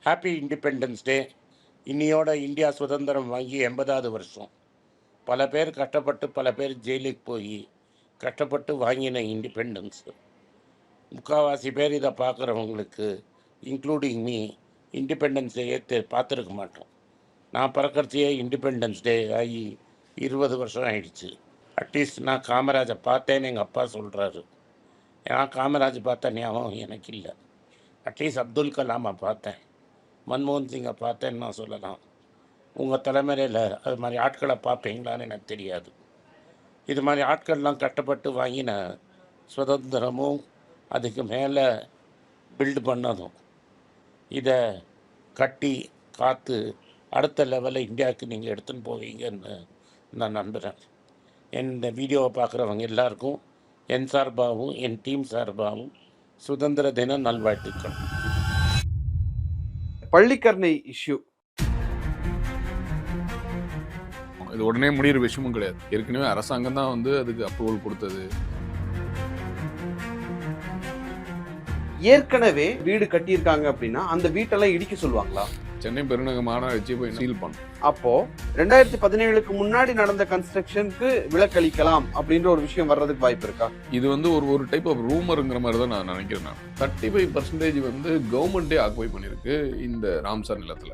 Happy independence day. இன்னையோட India சுதந்திரம் வாங்கி 80வது வருஷம். பல பேர் கஷ்டப்பட்டு பல பேர் ஜெயிலுக்கு போய் கஷ்டப்பட்டு வாங்கின இண்டிபெண்டன்ஸ். முக்கால்வாசி பேர் இதை பார்க்குறவங்களுக்கு இன்க்ளூடிங் மீ இண்டிபெண்டன்ஸ் டே பார்த்துருக்க மாட்டோம். நான் பிறக்கறதையே இண்டிபெண்டன்ஸ் டே ஆகி 20 வருஷம் ஆயிடுச்சு. அட்லீஸ்ட் நான் காமராஜை பார்த்தேன்னு எங்கள் அப்பா சொல்கிறாரு. நான் காமராஜ் பார்த்த ஞாபகம் எனக்கு இல்லை. அட்லீஸ்ட் அப்துல் கலாமை பார்த்தேன், மன்மோகன் சிங்கை பார்த்தேன்னு நான் சொல்லலாம். உங்கள் தலைமுறையில் அது மாதிரி ஆட்களை பார்ப்பீங்களான்னு எனக்கு தெரியாது. இது மாதிரி ஆட்கள்லாம் கஷ்டப்பட்டு வாங்கின சுதந்திரமும் அதுக்கு மேலே பில்டு பண்ணதும் இதை கட்டி காத்து அடுத்த லெவலில் இந்தியாவுக்கு நீங்கள் எடுத்துன்னு போவீங்கன்னு நான் நம்புகிறேன். இந்த வீடியோவை பார்க்குறவங்க எல்லாருக்கும் என் சார்பாகவும் என் டீம் சார்பாகவும் சுதந்திர தின நல்வாழ்த்துக்கள். பள்ளிக்கரணை இஷ்யூ இது உடனே முடிகிற விஷயமும் கிடையாது. ஏற்கனவே அரசாங்கம் தான் வந்து அதுக்கு அப்ரூவல் கொடுத்தது. ஏற்கனவே வீடு கட்டியிருக்காங்க அப்படின்னா அந்த வீட்டெல்லாம் இடிக்க சொல்லுவாங்களா? சென்னை பெருநகர மாநகராட்சி போய் சீல் பண்ணும். அப்போ 2017க்கு முன்னாடி நடந்த கன்ஸ்ட்ரக்ஷனுக்கு விலக்களிக்கலாம் அப்படின்ற ஒரு விஷயம் வர்றதுக்கு வாய்ப்பு இருக்கா? இது வந்து ஒரு டைப் ஆஃப் ரூமருங்கிற மாதிரி தான் நான் நினைக்கிறேன். 35% வந்து கவர்மெண்ட்டே ஆக்குபை பண்ணியிருக்கு இந்த ராம்சார் நிலத்துல.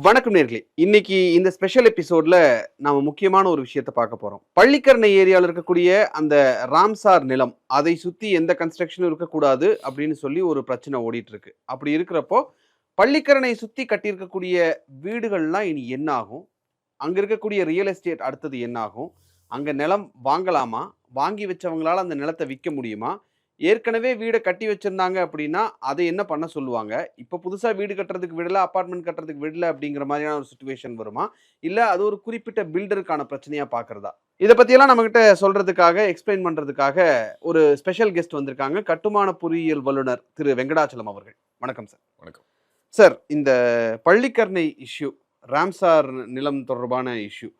வணக்கம் நேர்களே, இன்னைக்கு இந்த ஸ்பெஷல் எபிசோட்ல நாம முக்கியமான ஒரு விஷயத்தை பார்க்க போறோம். பள்ளிக்கரணை ஏரியாவில் இருக்கக்கூடிய அந்த ராம்சார் நிலம், அதை சுத்தி எந்த கன்ஸ்ட்ரக்ஷனும் இருக்கக்கூடாது அப்படின்னு சொல்லி ஒரு பிரச்சனை ஓடிட்டு இருக்கு. அப்படி இருக்கிறப்போ பள்ளிக்கரணை சுத்தி கட்டியிருக்கக்கூடிய வீடுகள்லாம் இனி என்ன ஆகும்? அங்க இருக்கக்கூடிய ரியல் எஸ்டேட் அடுத்தது என்ன ஆகும்? அங்க நிலம் வாங்கலாமா? வாங்கி வச்சவங்களால அந்த நிலத்தை விற்க முடியுமா? ஏற்கனவே வீடை கட்டி வச்சிருந்தாங்க அப்படின்னா அதை என்ன பண்ண சொல்லுவாங்க? இப்போ புதுசாக வீடு கட்டுறதுக்கு விடல, அப்பார்ட்மெண்ட் கட்டுறதுக்கு விடல அப்படிங்கிற மாதிரியான ஒரு சுச்சுவேஷன் வருமா? இல்லை அது ஒரு குறிப்பிட்ட பில்டருக்கான பிரச்சனையாக பார்க்குறதா? இதை பற்றியெல்லாம் நம்மகிட்ட சொல்கிறதுக்காக, எக்ஸ்பிளைன் பண்ணுறதுக்காக ஒரு ஸ்பெஷல் கெஸ்ட் வந்திருக்காங்க. கட்டுமான பொறியியல் வல்லுநர் திரு வெங்கடாச்சலம் அவர்கள். வணக்கம் சார். வணக்கம் சார். இந்த பள்ளிக்கரணை இஷ்யூ, ராம்சார் நிலம் தொடர்பான இஷ்யூ,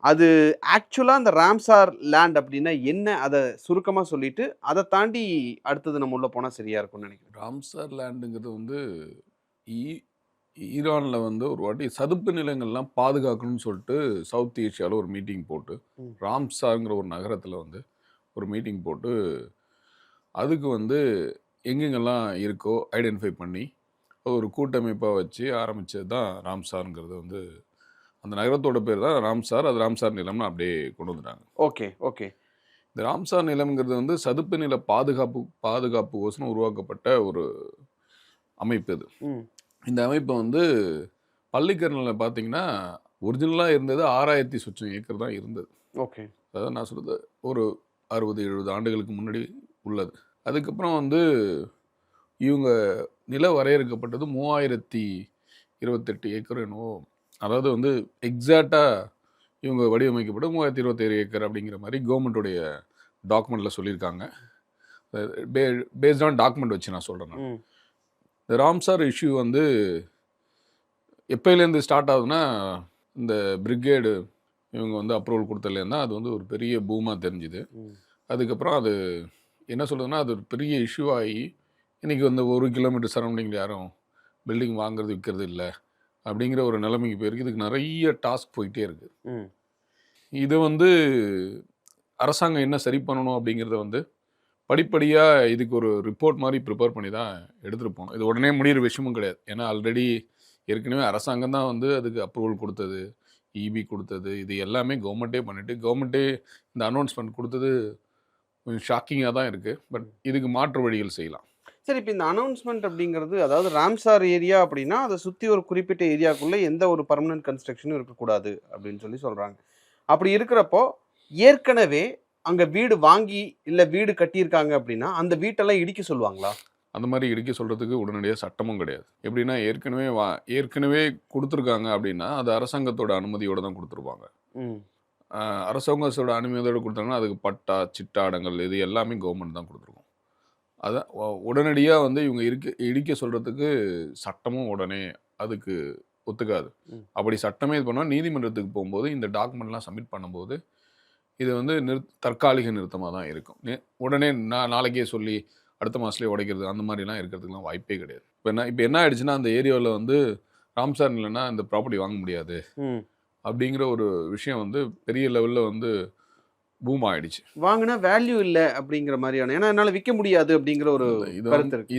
அது ஆக்சுவலாக அந்த ராம்சார் லேண்ட் அப்படின்னா என்ன, அதை சுருக்கமாக சொல்லிட்டு அதை தாண்டி அடுத்தது நம்ம உள்ள போனால் சரியா இருக்கும்னு நினைக்கிறேன். ராம்சார் லேண்டுங்கிறது வந்து ஈரானில் வந்து ஒரு வாட்டி சதுப்பு நிலங்கள்லாம் பாதுகாக்கணும்னு சொல்லிட்டு சவுத் ஏஷியாவில் ஒரு மீட்டிங் போட்டு, ராம்சார்ங்கிற ஒரு நகரத்தில் வந்து ஒரு மீட்டிங் போட்டு அதுக்கு வந்து எங்கெங்கெல்லாம் இருக்கோ ஐடென்டிஃபை பண்ணி ஒரு கூட்டமைப்பாக வச்சு ஆரம்பித்தது தான் ராம்சார்ங்கிறது. வந்து அந்த நகரத்தோட பேர் தான் ராம்சார். அது ராம்சார் நிலம்னு அப்படியே கொண்டு வந்துட்டாங்க. Okay okay. இந்த ராம்சார் நிலம்ங்கிறது வந்து சதுப்பு நில பாதுகாப்புக்கோசரம் உருவாக்கப்பட்ட ஒரு அமைப்பு. இது இந்த அமைப்பு வந்து பள்ளிக்கரணையில் பார்த்தீங்கன்னா ஒரிஜினலாக இருந்தது 6000 சொச்சம் ஏக்கர் தான் இருந்தது. ஓகே. அதாவது நான் சொல்கிறது ஒரு 60-70 ஆண்டுகளுக்கு முன்னாடி உள்ளது. அதுக்கப்புறம் வந்து இவங்க நில வரையறுக்கப்பட்டது 3028 ஏக்கர் என்னவோ. அதாவது வந்து எக்ஸாக்டாக இவங்க வடிவமைக்கப்பட்ட 3027 ஏக்கர் அப்படிங்கிற மாதிரி கவர்மெண்ட்டுடைய டாக்குமெண்ட்டில் சொல்லியிருக்காங்க. பேஸ்ட் ஆன் டாக்குமெண்ட் வச்சு நான் சொல்கிறேன். நான் இந்த ராம்சார் இஷ்யூ வந்து எப்போலேருந்து ஸ்டார்ட் ஆகுதுன்னா, இந்த பிரிகேடு இவங்க வந்து அப்ரூவல் கொடுத்ததுலேருந்து தான் அது வந்து ஒரு பெரிய பூமாக தெரிஞ்சுது. அதுக்கப்புறம் அது என்ன சொல்கிறதுனா, அது ஒரு பெரிய இஷ்யூ ஆகி இன்றைக்கி வந்து 1 கிலோமீட்டர் சரௌண்டிங்கில் யாரும் பில்டிங் வாங்குறது விற்கிறது இல்லை அப்படிங்கிற ஒரு நிலைமைக்கு போயிருக்கு. இதுக்கு நிறைய டாஸ்க் போயிட்டே இருக்குது. இது வந்து அரசாங்கம் என்ன சரி பண்ணணும் அப்படிங்கிறத வந்து படிப்படியாக இதுக்கு ஒரு ரிப்போர்ட் மாதிரி ப்ரிப்பேர் பண்ணி தான் எடுத்துகிட்டு போகணும். இது உடனே முடிகிற விஷயமும் கிடையாது. ஏன்னா ஆல்ரெடி ஏற்கனவே அரசாங்கம் தான் வந்து அதுக்கு அப்ரூவல் கொடுத்தது, இபி கொடுத்தது, இது எல்லாமே கவர்மெண்ட்டே பண்ணிவிட்டு கவர்மெண்ட்டே இந்த அனௌன்ஸ்மெண்ட் கொடுத்தது கொஞ்சம் ஷாக்கிங்காக தான் இருக்குது. பட் இதுக்கு மாற்று வழிகள் செய்யலாம். சரி, இப்போ இந்த அனௌன்ஸ்மெண்ட் அப்படிங்கிறது, அதாவது ராம்சார் ஏரியா அப்படின்னா அதை சுற்றி ஒரு குறிப்பிட்ட ஏரியாக்குள்ளே எந்த ஒரு பர்மனன்ட் கன்ஸ்ட்ரக்ஷனும் இருக்கக்கூடாது அப்படின்னு சொல்லி சொல்கிறாங்க. அப்படி இருக்கிறப்போ ஏற்கனவே அங்கே வீடு வாங்கி இல்லை வீடு கட்டியிருக்காங்க அப்படின்னா அந்த வீட்டெல்லாம் இடிக்க சொல்லுவாங்களா? அந்த மாதிரி இடிக்க சொல்கிறதுக்கு உடனடியாக சட்டமும் கிடையாது. எப்படின்னா ஏற்கனவே கொடுத்துருக்காங்க அப்படின்னா அது அரசாங்கத்தோட அனுமதியோடு தான் கொடுத்துருப்பாங்க. அரசாங்கத்தோட அனுமதியோடு கொடுத்தாங்கன்னா அதுக்கு பட்டா, சிட்டாடங்கள் இது எல்லாமே கவர்மெண்ட் தான் கொடுத்துருக்கோம். அதான் உடனடியாக வந்து இவங்க இடிக்க சொல்கிறதுக்கு சட்டமும் உடனே அதுக்கு ஒத்துக்காது. அப்படி சட்டமே இது பண்ணால் நீதிமன்றத்துக்கு போகும்போது இந்த டாக்குமெண்ட்லாம் சப்மிட் பண்ணும்போது இது வந்து தற்காலிக நிறுத்தமாக தான் இருக்கும். உடனே நாளைக்கே சொல்லி அடுத்த மாதத்துலேயே உடைக்கிறது அந்த மாதிரிலாம் இருக்கிறதுக்குலாம் வாய்ப்பே கிடையாது. இப்போ என்ன ஆயிடுச்சுன்னா, அந்த ஏரியாவில் வந்து ராம்சார் இல்லைன்னா இந்த ப்ராப்பர்ட்டி வாங்க முடியாது அப்படிங்கிற ஒரு விஷயம் வந்து பெரிய லெவலில் வந்து பூம் ஆயிடுச்சு. வாங்கினா வேல்யூ இல்லை அப்படிங்கிற மாதிரியான, ஏன்னா என்னால் விற்க முடியாது அப்படிங்கிற ஒரு கருத்து இருக்கு.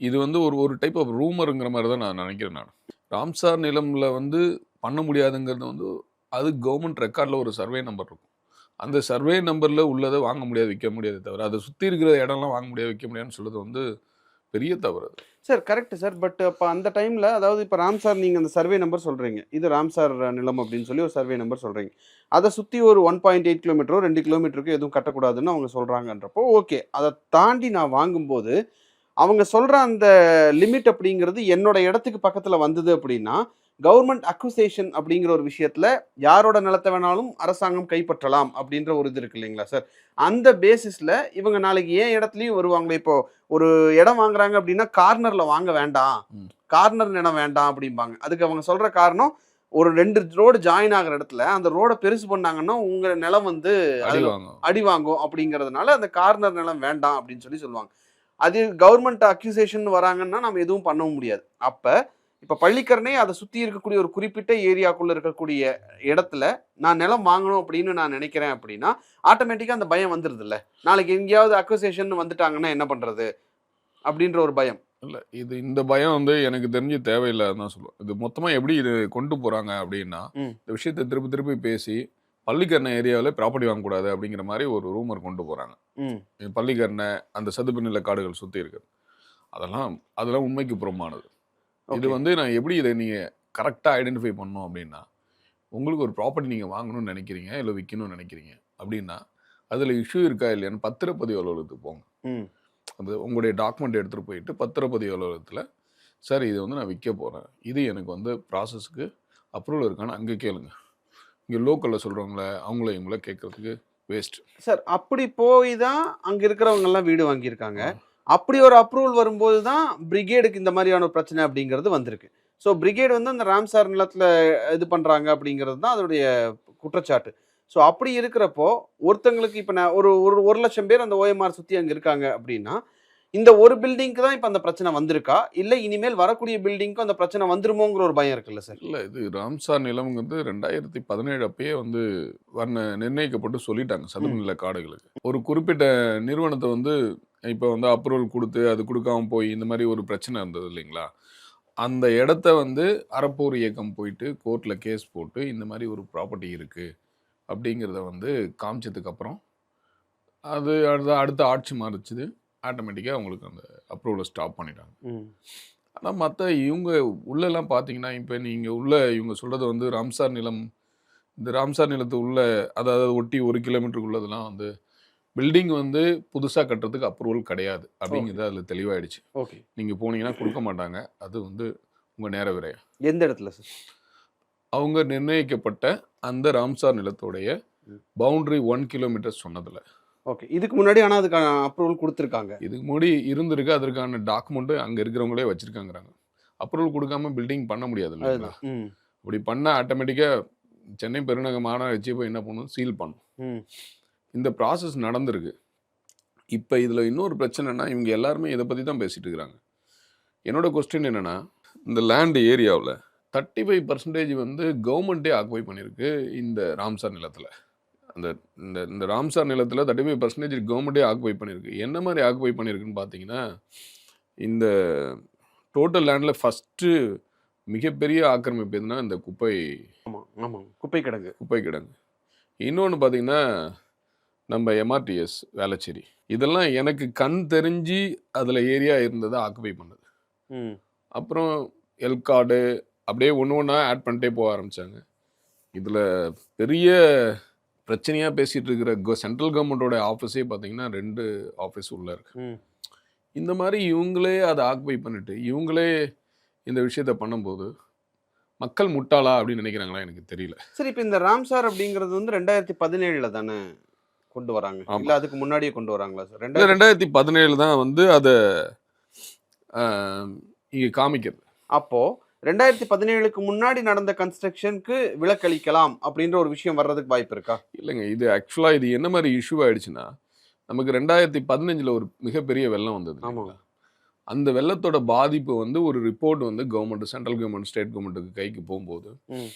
இது வந்து ஒரு டைப் ஆஃப் ரூமருங்கிற மாதிரி தான் நான் நினைக்கிறேன். ராம்சார் நிலம்ல வந்து பண்ண முடியாதுங்கிறது வந்து அது கவர்மெண்ட் ரெக்கார்டில் ஒரு சர்வே நம்பர் இருக்கும். அந்த சர்வே நம்பரில் உள்ளதை வாங்க முடியாது, விற்க முடியாது தவிர அதை சுற்றி இருக்கிற இடம்லாம் வாங்க முடியாது, விற்க முடியாதுன்னு சொல்கிறது வந்து பெரிய தவறு. Sir correct sir. பட் அப்போ அந்த டைமில், அதாவது இப்போ ராம்சார் நீங்கள் அந்த சர்வே நம்பர் சொல்கிறீங்க, இது ராம்சார் நிலம் அப்படின்னு சொல்லி ஒரு சர்வே நம்பர் சொல்கிறீங்க, அதை சுற்றி ஒரு 1.8 கிலோமீட்டரோ 2 கிலோமீட்டருக்கு எதுவும் கட்டக்கூடாதுன்னு அவங்க சொல்கிறாங்கன்றப்போ ஓகே. அதை தாண்டி நான் வாங்கும்போது அவங்க சொல்கிற அந்த லிமிட் அப்படிங்கிறது என்னோட இடத்துக்கு பக்கத்தில் வந்தது அப்படின்னா, கவர்மெண்ட் அக்யூசேஷன் அப்படிங்கிற ஒரு விஷயத்தில் யாரோட நிலத்தை வேணாலும் அரசாங்கம் கைப்பற்றலாம் அப்படின்ற ஒரு இது இருக்கு இல்லைங்களா சார்? அந்த பேசிஸில் இவங்க நாளைக்கு ஏன் இடத்துலையும் வருவாங்களே. இப்போ ஒரு இடம் வாங்குறாங்க அப்படின்னா கார்னரில் வாங்க வேண்டாம், கார்னர் இடம் வேண்டாம் அப்படிம்பாங்க. அதுக்கு அவங்க சொல்கிற காரணம், ஒரு 2 ரோடு ஜாயின் ஆகிற இடத்துல அந்த ரோடை பெருசு பண்ணாங்கன்னா உங்கள் நிலம் வந்து அடி வாங்கும் அப்படிங்கிறதுனால அந்த கார்னர் நிலம் வேண்டாம் அப்படின்னு சொல்லுவாங்க. அது கவர்மெண்ட் அக்யூசேஷன் வராங்கன்னா நம்ம எதுவும் பண்ணவும் முடியாது. அப்போ இப்போ பள்ளிக்கரணை அதை சுற்றி இருக்கக்கூடிய ஒரு குறிப்பிட்ட ஏரியாக்குள்ளே இருக்கக்கூடிய இடத்துல நான் நிலம் வாங்கணும் அப்படின்னு நான் நினைக்கிறேன் அப்படின்னா ஆட்டோமேட்டிக்காக அந்த பயம் வந்துடுது இல்லை, நாளைக்கு எங்கேயாவது அக்யூசேஷன் வந்துட்டாங்கன்னா என்ன பண்ணுறது அப்படின்ற ஒரு பயம். இல்லை, இந்த பயம் வந்து எனக்கு தெரிஞ்சு தேவையில்லைன்னு தான் சொல்லுவேன். இது மொத்தமாக எப்படி இது கொண்டு போகிறாங்க அப்படின்னா, இந்த விஷயத்தை திருப்பி பேசி பள்ளிக்கரணை ஏரியாவில் ப்ராப்பர்ட்டி வாங்கக்கூடாது அப்படிங்கிற மாதிரி ஒரு ரூமர் கொண்டு போகிறாங்க. பள்ளிக்கரணை அந்த சதுப்பு நில காடுகள் சுற்றி இருக்குது, அதெல்லாம் உண்மைக்கு புறமானது. இது வந்து நான் எப்படி இதை நீங்கள் கரெக்டாக ஐடென்டிஃபை பண்ணணும் அப்படின்னா, உங்களுக்கு ஒரு ப்ராப்பர்ட்டி நீங்கள் வாங்கணும்னு நினைக்கிறீங்க, இல்லை விற்கணும்னு நினைக்கிறீங்க அப்படின்னா அதில் இஷ்யூ இருக்கா இல்லையான்னு பத்திரப்பதிவு அலுவலகத்துக்கு போங்க. அது உங்களுடைய டாக்குமெண்ட் எடுத்துகிட்டு போயிட்டு பத்திரப்பதிவு அலுவலகத்தில், சார் இது வந்து நான் விற்க போகிறேன், இது எனக்கு வந்து ப்ராசஸ்க்கு அப்ரூவல் இருக்கான்னு அங்கே கேளுங்க. இங்கே லோக்கலில் சொல்கிறவங்கள இவங்கள கேட்குறதுக்கு வேஸ்ட் சார். அப்படி போய் தான் அங்கே இருக்கிறவங்கெல்லாம் வீடு வாங்கியிருக்காங்க. அப்படி ஒரு அப்ரூவல் வரும்போது தான் பிரிகேடுக்கு இந்த மாதிரியான ஒரு பிரச்சனை அப்படிங்கிறது வந்திருக்கு. ஸோ பிரிகேடு வந்து அந்த ராம்சார் நிலத்தில் இது பண்ணுறாங்க அப்படிங்கிறது தான் அதனுடைய குற்றச்சாட்டு. ஸோ அப்படி இருக்கிறப்போ ஒருத்தங்களுக்கு இப்போ நான் ஒரு 1,00,000 பேர் அந்த ஓஎம்ஆர் சுற்றி அங்கே இருக்காங்க அப்படின்னா, இந்த ஒரு பில்டிங்க்கு தான் இப்போ அந்த பிரச்சனை வந்திருக்கா, இல்லை இனிமேல் வரக்கூடிய பில்டிங்க்கும் அந்த பிரச்சனை வந்துருமோங்கிற ஒரு பயம் இருக்குல்ல சார்? இல்லை, இது ராம்சார் நிலம்ங்கிறது 2017 அப்பயே வந்து நிர்ணயிக்கப்பட்டு சொல்லிட்டாங்க சதுப்பு நில காடுகளுக்கு. ஒரு குறிப்பிட்ட நிறுவனத்தை வந்து இப்போ வந்து அப்ரூவல் கொடுத்து அது கொடுக்காம போய் இந்த மாதிரி ஒரு பிரச்சனை இருந்தது இல்லைங்களா, அந்த இடத்த வந்து அறப்போர் இயக்கம் போயிட்டு கோர்ட்டில் கேஸ் போட்டு இந்த மாதிரி ஒரு ப்ராப்பர்ட்டி இருக்குது அப்படிங்கிறத வந்து காமிச்சதுக்கப்புறம் அது அடுத்த ஆட்சி மாறிச்சுது, ஆட்டோமேட்டிக்காக அவங்களுக்கு அந்த அப்ரூவலை ஸ்டாப் பண்ணிட்டாங்க. ஆனால் மற்ற இவங்க உள்ளெல்லாம் பார்த்தீங்கன்னா, இப்போ நீங்கள் இவங்க சொல்கிறது வந்து ராம்சார் நிலம், இந்த ராம்சார் நிலத்து உள்ள அதாவது ஒட்டி 1 கிலோமீட்டருக்குள்ளதெல்லாம் வந்து பில்டிங் வந்து புதுசாக கட்டுறதுக்கு அப்ரூவல் கிடையாது அப்படிங்கிறது அதில் தெளிவாயிடுச்சு. ஓகே, நீங்கள் போனீங்கன்னா கொடுக்க மாட்டாங்க, அது வந்து உங்கள் நேர விரயம். எந்த இடத்துல சார்? அவங்க நிர்ணயிக்கப்பட்ட அந்த ராம்சார் நிலத்துடைய பவுண்டரி 1 கிலோமீட்டர் சொன்னதில்லை. ஓகே, இதுக்கு முன்னாடி ஆனால் அதுக்கான அப்ரூவல் கொடுத்துருக்காங்க. இதுக்கு முன்னாடி இருந்திருக்கு, அதற்கான டாக்குமெண்ட்டு அங்கே இருக்கிறவங்களே வச்சுருக்காங்கிறாங்க. அப்ரூவல் கொடுக்காம பில்டிங் பண்ண முடியாது இல்லைங்களா? அப்படி பண்ணால் ஆட்டோமேட்டிக்காக சென்னை பெருநகர மாநகராட்சி போய் என்ன பண்ணும், சீல் பண்ணும். இந்த ப்ராசஸ் நடந்திருக்கு. இப்போ இதில் இன்னொரு பிரச்சனைனா, இவங்க எல்லாருமே இதை பற்றி தான் பேசிகிட்டு இருக்கிறாங்க. என்னோடய கொஸ்டின் என்னென்னா, இந்த லேண்ட் ஏரியாவில் 35% வந்து கவர்மெண்ட்டே ஆக்குபை பண்ணியிருக்கு இந்த ராம்சார் நிலத்தில். இந்த ராம்சார் நிலத்தில் 35% கவர்மெண்ட்டே ஆக்குபை பண்ணியிருக்கு. என்ன மாதிரி ஆக்குபை பண்ணியிருக்குன்னு பார்த்தீங்கன்னா, இந்த டோட்டல் லேண்டில் ஃபஸ்ட்டு மிகப்பெரிய ஆக்கிரமிப்பு எதுனா இந்த குப்பை கிடங்கு. இன்னொன்று பார்த்தீங்கன்னா, நம்ம எம்ஆர்டிஎஸ் வேளச்சேரி, இதெல்லாம் எனக்கு கண் தெரிஞ்சு அதில் ஏரியா இருந்ததை ஆக்குபை பண்ணுது. அப்புறம் எல்காடு அப்படியே ஒன்று ஆட் பண்ணிட்டே போக ஆரம்பித்தாங்க. இதில் பெரிய பிரச்சனையாக பேசிகிட்டு இருக்கிற சென்ட்ரல் கவர்மெண்ட்டோட ஆஃபீஸே பார்த்தீங்கன்னா 2 ஆஃபீஸ் உள்ளே இருக்கு. இந்த மாதிரி இவங்களே அதை ஆக்குபை பண்ணிட்டு இவங்களே இந்த விஷயத்த பண்ணும்போது மக்கள் முட்டாளா அப்படின்னு நினைக்கிறாங்களா எனக்கு தெரியல. சரி, இப்போ இந்த ராம்சார் அப்படிங்கிறது வந்து 2017 தானே கொண்டு வராங்க, இல்லை அதுக்கு முன்னாடியே கொண்டு வராங்களா சார்? 2017 தான் வந்து அதை இங்கே காமிக்கிறது. அப்போது 2017க்கு முன்னாடி நடந்த கன்ஸ்ட்ரக்ஷனுக்கு விலக்களிக்கலாம் அப்படின்ற ஒரு விஷயம் வர்றதுக்கு வாய்ப்பு இருக்கா? இல்லைங்க, இது ஆக்சுவலாக இது என்ன மாதிரி இஷ்யூ ஆயிடுச்சுன்னா, நமக்கு 2015 ஒரு மிகப்பெரிய வெள்ளம் வந்தது ஆமா. இல்லைங்களா? அந்த வெள்ளத்தோட பாதிப்பு வந்து ஒரு ரிப்போர்ட் வந்து கவர்மெண்ட், சென்ட்ரல் கவர்மெண்ட், ஸ்டேட் கவர்மெண்ட்டுக்கு கைக்கு போகும்போது ம்.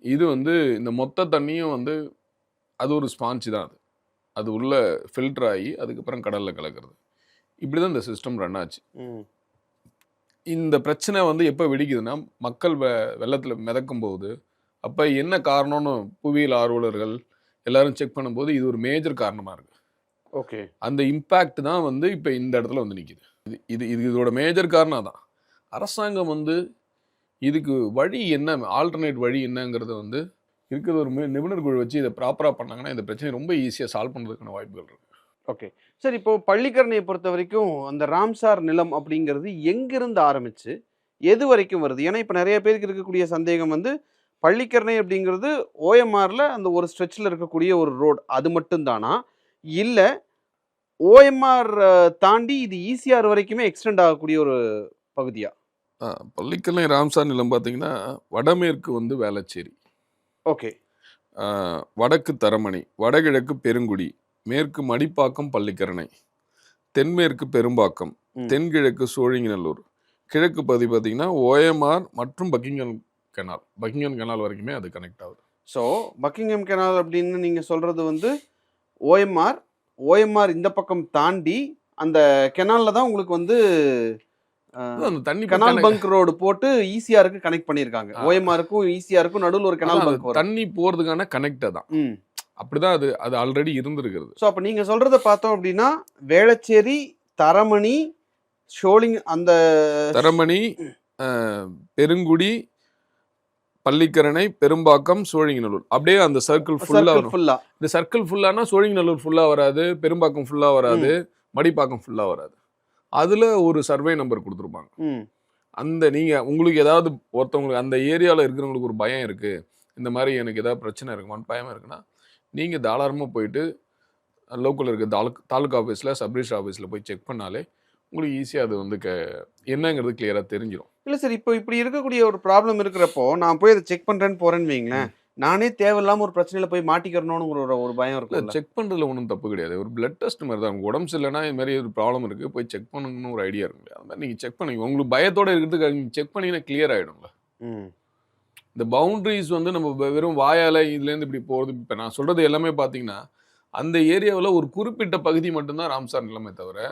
இது வந்து இந்த மொத்த தண்ணியும் வந்து அது ஒரு ஸ்பான்ச் தான் அது. அது உள்ள ஃபில்டர் ஆகி அதுக்கப்புறம் கடல்ல கலக்கிறது. இப்படி தான் இந்த சிஸ்டம் ரன் ஆச்சு. ம். இந்த பிரச்சனை வந்து எப்போ வெடிக்குதுன்னா, மக்கள் வெள்ளத்தில் மிதக்கும் போது, அப்போ என்ன காரணம்னு புவியியல் ஆர்வலர்கள் எல்லாரும் செக் பண்ணும்போது இது ஒரு மேஜர் காரணமாக இருக்கு. ஓகே. அந்த இம்பேக்ட் தான் வந்து இப்போ இந்த இடத்துல வந்து நிற்கிது. இது இது இது இதோட மேஜர் காரணம் தான். அரசாங்கம் வந்து இதுக்கு வழி என்ன, ஆல்டர்னேட் வழி என்னங்கிறத வந்து இருக்கிற ஒரு நிபுணர் குழு வச்சு இதை ப்ராப்பராக பண்ணாங்கன்னா இந்த பிரச்சனை ரொம்ப ஈஸியாக சால்வ் பண்ணுறதுக்கான வாய்ப்புகள் இருக்கு. ஓகே. சரி, இப்போ பள்ளிக்கரணையை பொறுத்த வரைக்கும் அந்த ராம்சார் நிலம் அப்படிங்கிறது எங்கிருந்து ஆரம்பிச்சு எது வரைக்கும் வருது? ஏன்னா இப்போ நிறைய பேருக்கு இருக்கக்கூடிய சந்தேகம் வந்து பள்ளிக்கரணை அப்படிங்கிறது ஓஎம்ஆர்ல அந்த ஒரு ஸ்ட்ரெச்சில் இருக்கக்கூடிய ஒரு ரோடு அது மட்டும் தானா, இல்லை ஓஎம்ஆர் தாண்டி இது ஈசிஆர் வரைக்குமே எக்ஸ்டெண்ட் ஆகக்கூடிய ஒரு பகுதியா? பள்ளிக்கரணை ராம்சார் நிலம் பார்த்தீங்கன்னா வடமேற்கு வந்து வேளச்சேரி, ஓகே, வடக்கு தரமணி, வடகிழக்கு பெருங்குடி, மேற்கு மடிப்பாக்கம் பள்ளிக்கரணை, தென்மேற்கு பெரும்பாக்கம், தென்கிழக்கு சோழிங்கநல்லூர், கிழக்கு பகுதி பார்த்தீங்கன்னா ஓஎம்ஆர் மற்றும் பக்கிங்ஹாம் கெனால் வரைக்குமே அது கனெக்ட் ஆகுது. ஸோ பக்கிங்ஹாம் கெனால் அப்படின்னு நீங்கள் சொல்கிறது வந்து ஓஎம்ஆர் இந்த பக்கம் தாண்டி அந்த கெனாலில் தான் உங்களுக்கு வந்து அந்த தண்ணி கெனால் பங்க் ரோடு போட்டு ஈசிஆருக்கு கனெக்ட் பண்ணியிருக்காங்க. ஓஎம்ஆருக்கும் ஈசிஆருக்கும் நடுவில் ஒரு கெனால் பங்க் வரும். தண்ணி போகிறதுக்கான கனெக்டை தான். அப்படிதான் அது ஆல்ரெடி இருந்திருக்கிறது. ஸோ அப்போ நீங்கள் சொல்கிறத பார்த்தோம் அப்படின்னா வேளச்சேரி, தரமணி, அந்த தரமணி, பெருங்குடி, பள்ளிக்கரணை, பெரும்பாக்கம், சோழிங்கநல்லூர் அப்படியே அந்த சர்க்கிள் ஃபுல்லா. இந்த சர்க்கிள் ஃபுல்லானா சோழிங்கநல்லூர் ஃபுல்லா வராது, பெரும்பாக்கம் ஃபுல்லா வராது, மடிப்பாக்கம் ஃபுல்லா வராது. அதுல ஒரு சர்வே நம்பர் கொடுத்துருப்பாங்க. அந்த நீங்க உங்களுக்கு ஏதாவது ஒருத்தவங்களுக்கு அந்த ஏரியாவில் இருக்கிறவங்களுக்கு ஒரு பயம் இருக்கு, இந்த மாதிரி எனக்கு ஏதாவது பிரச்சனை இருக்குமான்னு பயம் இருக்குன்னா நீங்க தாராளமாக போயிட்டு லோக்கல் இருக்க தாலுக்கா ஆஃபீஸில், சப்ரிஜிஸ்டர் ஆஃபீஸில் போய் செக் பண்ணாலே உங்களுக்கு ஈஸியாக அது வந்து என்னங்கிறது கிளியராக தெரிஞ்சிடும். இல்லை சார், இப்போ இப்படி இருக்கக்கூடிய ஒரு ப்ராப்ளம் இருக்கிறப்போ நான் போய் அதை செக் பண்ணுறேன்னு போகிறேன்னு வைங்களேன், நானே தேவையில்லாமல் ஒரு பிரச்சனையில் போய் மாட்டிக்கிறணும்னு ஒரு பயம் இருக்கும். செக் பண்ணுறதுல ஒன்றும் தப்பு கிடையாது. ஒரு பிளட் டெஸ்ட் மாதிரி தான். உடம்பு சரியில்லைன்னா இது மாதிரி ஒரு ப்ராப்ளம் இருக்குது போய் செக் பண்ணணும்னு ஒரு ஐடியா இருக்கு. அது மாதிரி நீங்கள் செக் பண்ணி உங்களுக்கு பயத்தோடு இருக்கிறதுக்கு நீங்கள் செக் பண்ணிங்கன்னா கிளியர் ஆகிடும்ல. இந்த பவுண்ட்ரிஸ் வந்து நம்ம வெறும் வாயால் இதுலேருந்து இப்படி போகிறது. இப்போ நான் சொல்கிறது எல்லாமே பார்த்தீங்கன்னா அந்த ஏரியாவில் ஒரு குறிப்பிட்ட பகுதி மட்டும்தான் ராம்சார் நிலமே தவிர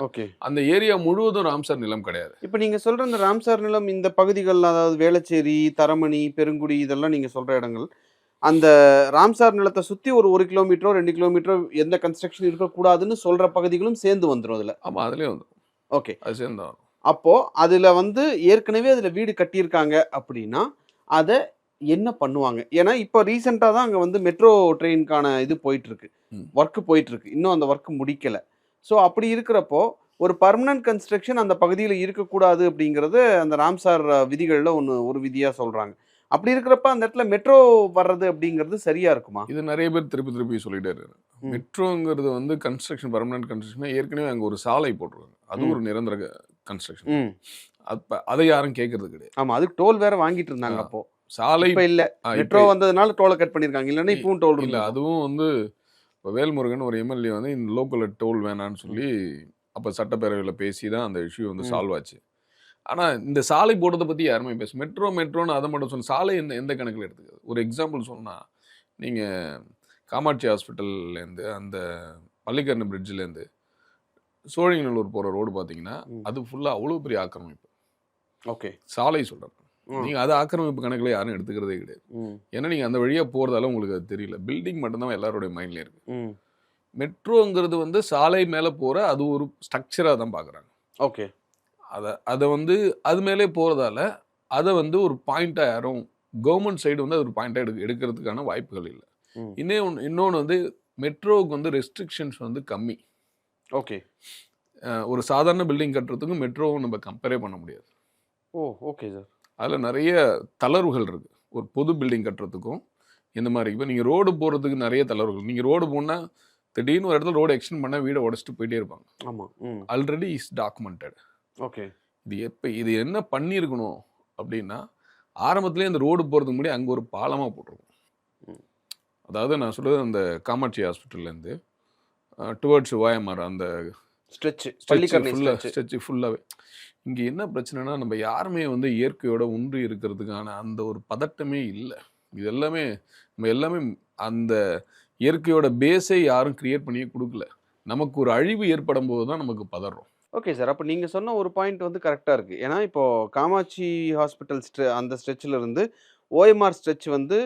அந்த ஏரியா முழுவதும் ராம்சார் நிலம் கிடையாது. இப்போ நீங்கள் சொல்கிற இந்த ராம்சார் நிலம் இந்த பகுதிகள், அதாவது வேளச்சேரி, தரமணி, பெருங்குடி, இதெல்லாம் நீங்கள் சொல்கிற இடங்கள் அந்த ராம்சார் நிலத்தை சுற்றி ஒரு 1 கிலோமீட்டரோ 2 கிலோமீட்டரோ எந்த கன்ஸ்ட்ரக்ஷன் இருக்கக்கூடாதுன்னு சொல்கிற பகுதிகளும் சேர்ந்து வந்துடும் அதில். ஆமாம், அதுலேயே வந்துடும். ஓகே, அது சேர்ந்து வரும். அப்போது அதில் வந்து ஏற்கனவே அதில் வீடு கட்டியிருக்காங்க அப்படின்னா அதை என்ன பண்ணுவாங்க? ஏன்னா இப்போ ரீசெண்டாக தான் அங்கே வந்து மெட்ரோ ட்ரெயினுக்கான இது போயிட்டுருக்கு, ஒர்க்கு போயிட்டுருக்கு, இன்னும் அந்த ஒர்க்கு முடிக்கலை. ஸோ அப்படி இருக்கிறப்போ ஒரு பர்மனன்ட் கன்ஸ்ட்ரக்ஷன் அந்த பகுதியில் இருக்கக்கூடாது அப்படிங்கிறது அந்த ராம்சார் விதிகளில் ஒரு விதியாக சொல்கிறாங்க. அப்படி இருக்கிறப்ப அந்த இடத்துல மெட்ரோ வர்றது அப்படிங்கிறது சரியா இருக்குமா? இது நிறைய பேர் திருப்பி சொல்லிட்டே இருக்காரு. மெட்ரோங்கிறது வந்து கன்ஸ்ட்ரக்ஷன், பர்மனன்ட் கன்ஸ்ட்ரக்ஷன். ஏற்கனவே அங்கே ஒரு சாலை போட்டுருவாங்க, அது ஒரு நிரந்தர கன்ஸ்ட்ரக்ஷன். அதை யாரும் கேட்கறது கிடையாது. ஆமா, அதுக்கு டோல் வேற வாங்கிட்டு இருந்தாங்க. அப்போ சாலை இப்போ இல்லை, மெட்ரோ வந்ததுனால டோலை கட் பண்ணியிருக்காங்க. இல்லைன்னா இப்பவும் டோல் இல்லை. அதுவும் வந்து இப்போ வேல்முருகன் ஒரு எம்எல்ஏ வந்து இந்த லோக்கலில் டோல் வேணான்னு சொல்லி அப்போ சட்டப்பேரவையில் பேசி தான் அந்த இஷ்யூ வந்து சால்வ் ஆச்சு. ஆனால் இந்த சாலை போடுறதை பற்றி யாருமே பேச, மெட்ரோன்னு அதை மட்டும் சொன்ன சாலை எந்த கணக்கில் எடுத்துக்காது. ஒரு எக்ஸாம்பிள் சொன்னால் நீங்கள் காமாட்சி ஹாஸ்பிட்டல்லேருந்து அந்த பள்ளிக்கரணை பிரிட்ஜிலேருந்து சோழிங்கநல்லூர் போகிற ரோடு பார்த்தீங்கன்னா அது ஃபுல்லாக அவ்வளோ பெரிய ஆக்கிரமிப்பு. ஓகே, சாலை சொல்கிறேன். நீங்கள் அது ஆக்கிரமிப்பு கணக்கில் யாரும் எடுத்துக்கிறதே கிடையாது. ஏன்னா நீங்கள் அந்த வழியாக போகிறதால உங்களுக்கு அது தெரியல. பில்டிங் மட்டும்தான் எல்லாருடைய மைண்ட்லேயே இருக்குது. மெட்ரோங்கிறது வந்து சாலை மேலே போகிற அது ஒரு ஸ்ட்ரக்சராக தான் பார்க்குறாங்க. ஓகே, அதை வந்து அது மேலே போகிறதால அதை வந்து ஒரு பாயிண்டாக யாரும் கவர்மெண்ட் சைடு வந்து அது ஒரு பாயிண்டாக எடுக்கிறதுக்கான வாய்ப்புகள் இல்லை. இன்னொன்று வந்து மெட்ரோவுக்கு வந்து ரெஸ்ட்ரிக்ஷன்ஸ் வந்து கம்மி. ஓகே, ஒரு சாதாரண பில்டிங் கட்டுறதுக்கும் மெட்ரோவும் நம்ம கம்பேரே பண்ண முடியாது. Okay sir. அதில் நிறைய தளர்வுகள் இருக்குது. ஒரு பொது பில்டிங் கட்டுறதுக்கும் இந்த மாதிரி இப்போ நீங்கள் ரோடு போகிறதுக்கு நிறைய தளர்வுகள். நீங்கள் ரோடு போனால் திடீர்னு ஒரு இடத்துல ரோடு எக்ஸ்டெண்ட் பண்ணால் வீடை உடச்சிட்டு போயிட்டே இருப்பாங்க. ஆமாம், ஆல்ரெடி இஸ் டாக்குமெண்டட். ஓகே, இது என்ன பண்ணியிருக்கணும் அப்படின்னா ஆரம்பத்துலேயே அந்த ரோடு போகிறதுக்கு முன்னாடி அங்கே ஒரு பாலமாக போட்டிருக்கும். அதாவது நான் சொல்கிறது அந்த காமாட்சி ஹாஸ்பிட்டல்லேருந்து டுவர்ட்ஸ் ஓஎம்ஆர் அந்த ஸ்ட்ரெச் பள்ளிக்கரணை ஸ்ட்ரெச் ஃபுல்லாகவே. இங்கே என்ன பிரச்சனைனா நம்ம யாருமே வந்து இயற்கையோட ஒன்றி இருக்கிறதுக்கான அந்த ஒரு பதட்டமே இல்லை. இது எல்லாமே நம்ம எல்லாமே அந்த இயற்கையோட பேஸை யாரும் கிரியேட் பண்ணியே கொடுக்கல. நமக்கு ஒரு அழிவு ஏற்படும் போது தான் நமக்கு பதறோம். ஓகே சார், அப்போ நீங்கள் சொன்ன ஒரு பாயிண்ட் வந்து கரெக்டாக இருக்குது. ஏன்னா இப்போது காமாட்சி ஹாஸ்பிட்டல் அந்த ஸ்ட்ரெச்சில் இருந்து ஓஎம்ஆர் ஸ்ட்ரெச் வந்து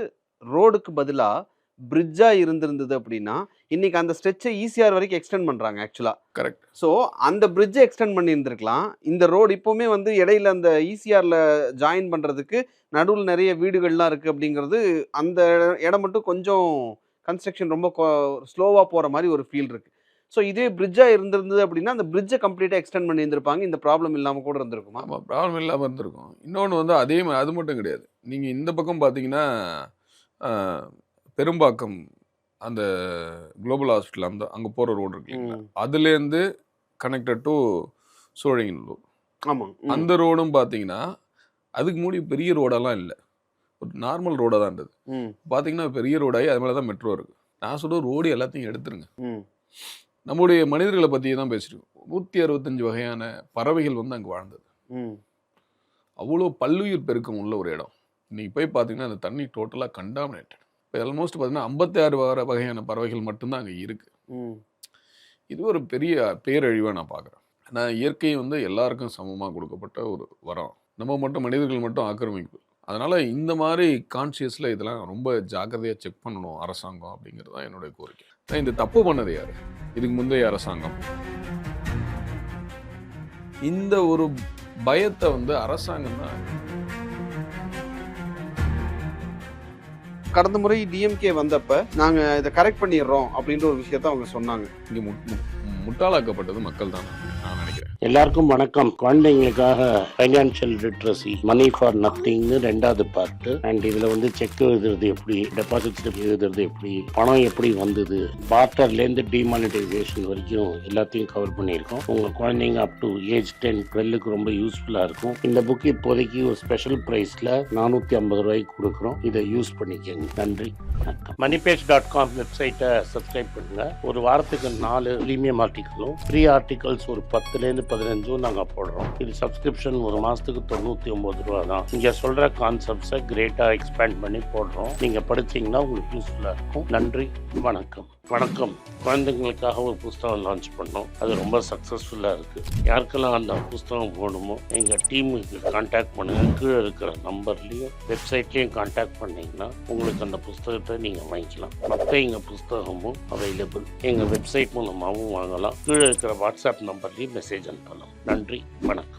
ரோடுக்கு பதிலாக பிரிட்ஜாக இருந்திருந்தது அப்படின்னா இன்னைக்கு அந்த ஸ்ட்ரெச்சை ஈசிஆர் வரைக்கும் எக்ஸ்டெண்ட் பண்ணுறாங்க ஆக்சுவலாக. கரெக்ட். ஸோ அந்த பிரிட்ஜை எக்ஸ்டெண்ட் பண்ணியிருந்திருக்கலாம். இந்த ரோடு இப்போவுமே வந்து இடையில அந்த ஈசிஆரில் ஜாயின் பண்ணுறதுக்கு நடுவில் நிறைய வீடுகள்லாம் இருக்குது அப்படிங்கிறது, அந்த இடம் மட்டும் கொஞ்சம் கன்ஸ்ட்ரக்ஷன் ரொம்ப ஸ்லோவாக போகிற மாதிரி ஒரு ஃபீல் இருக்குது. ஸோ இதே பிரிட்ஜாக இருந்திருந்தது அப்படின்னா அந்த பிரிட்ஜை கம்ப்ளீட்டாக எக்ஸ்டெண்ட் பண்ணியிருந்திருப்பாங்க, இந்த ப்ராப்ளம் இல்லாமல் கூட இருந்திருக்குமா? ஆமாம், ப்ராப்ளம் இல்லாமல் இருந்திருக்கும். இன்னொன்று வந்து அதே மாதிரி அது மட்டும் கிடையாது. நீங்கள் இந்த பக்கம் பார்த்தீங்கன்னா பெரும்பாக்கம் அந்த குளோபல் ஹாஸ்பிட்டல் அங்கே போகிற ரோடு இருக்கு இல்லைங்களா, அதுலேருந்து கனெக்டட் டு சோழிங்கநல்லூர். ஆமாம், அந்த ரோடும் பார்த்தீங்கன்னா அதுக்கு முன்னாடி பெரிய ரோடெல்லாம் இல்லை, ஒரு நார்மல் ரோடாக தான் இருந்தது. பார்த்தீங்கன்னா பெரிய ரோடாகி அது மேலே தான் மெட்ரோ இருக்குது. நான் சொல்கிற ரோடு எல்லாத்தையும் எடுத்துருங்க. நம்முடைய மனிதர்களை பற்றி தான் பேசியிருக்கோம். 165 வகையான பறவைகள் வந்து அங்கே வாழ்ந்தது. அவ்வளோ பல்லுயிர் பெருக்கம் உள்ள ஒரு இடம். இன்னைக்கு போய் பார்த்தீங்கன்னா அந்த தண்ணி டோட்டலாக கண்டாமினேட்டட். இப்போ ஆல்மோஸ்ட் பார்த்தீங்கன்னா 56 வகையான பறவைகள் மட்டும்தான் அங்கே இருக்குது. இது ஒரு பெரிய பேரழிவாக நான் பார்க்குறேன். நான் இயற்கை வந்து எல்லாருக்கும் சமமாக கொடுக்கப்பட்ட ஒரு வரம். நம்ம மட்டும் மனிதர்கள் மட்டும் ஆக்கிரமிப்பு. அதனால் இந்த மாதிரி கான்ஷியஸில் இதெல்லாம் ரொம்ப ஜாக்கிரதையாக செக் பண்ணணும் அரசாங்கம் அப்படிங்கிறது தான் என்னுடைய கோரிக்கை. இந்த தப்பு பண்ணது யார்? இதுக்கு முந்தைய அரசாங்கம். இந்த ஒரு பயத்தை வந்து அரசாங்கம் தான். கடந்த முறை டிஎம்கே வந்தப்ப நாங்க இதை கரெக்ட் பண்ணிடுறோம் அப்படின்ற ஒரு விஷயத்த அவங்க சொன்னாங்க. இங்கே முட்டாளாக்கப்பட்டது மக்கள் தான் நான் நினைக்கிறேன். எல்லாருக்கும் வணக்கம். குழந்தைங்களுக்காக ஃபைனான்சியல் லிட்ரஸி மணி ஃபார் நத்திங்னு 2வது பார்ட்டு. அண்ட் இதில் வந்து செக் எழுதுறது எப்படி, டெபாசிட் ஸ்லிப் எழுதுறது எப்படி, பணம் எப்படி வந்தது, பார்ட்டர்லேருந்து டிமானிட்டைசேஷன் வரைக்கும் எல்லாத்தையும் கவர் பண்ணியிருக்கோம். உங்கள் குழந்தைங்க அப் டு ஏஜ் 10-12க்கு ரொம்ப யூஸ்ஃபுல்லாக இருக்கும். இந்த புக் இப்போதைக்கு ஒரு ஸ்பெஷல் ப்ரைஸில் 450 ரூபாய்க்கு கொடுக்குறோம். இதை யூஸ் பண்ணிக்கங்க. நன்றி, வணக்கம். moneypage.com வெப்சைட்டை சப்ஸ்கிரைப் பண்ணுங்கள். ஒரு வாரத்துக்கு 4 ப்ரீமியம் ஆர்டிக்கலும் ஃப்ரீ ஆர்டிகல்ஸ் ஒரு 10லேருந்து 15 நாங்கள் போடுறோம். இது சப்ஸ்கிரிப்ஷன் ஒரு மாதத்துக்கு 99 ரூபா தான். இங்கே சொல்கிற கான்செப்ட்ஸை கிரேட்டாக எக்ஸ்பேண்ட் பண்ணி போடுறோம். நீங்கள் படித்தீங்கன்னா உங்களுக்கு யூஸ்ஃபுல்லாக இருக்கும். நன்றி, வணக்கம். வணக்கம். குழந்தைங்களுக்காக ஒரு புஸ்தகம் லான்ச் பண்ணோம். அது ரொம்ப சக்ஸஸ்ஃபுல்லாக இருக்குது. யாருக்கெல்லாம் அந்த புஸ்தகம் போகணுமோ எங்கள் டீமுக்கு கான்டாக்ட் பண்ணுங்கள். கீழே இருக்கிற நம்பர்லேயும் வெப்சைட்லேயும் கான்டாக்ட் பண்ணிங்கன்னா உங்களுக்கு அந்த புஸ்தகத்தை நீங்கள் வாங்கிக்கலாம். மற்ற எங்கள் புஸ்தகமும் அவைலபிள். எங்கள் வெப்சைட் மூலமாகவும் வாங்கலாம். கீழே இருக்கிற வாட்ஸ்அப் நம்பர்லேயும் மெசேஜ் அனுப்பலாம். நன்றி, வணக்கம்.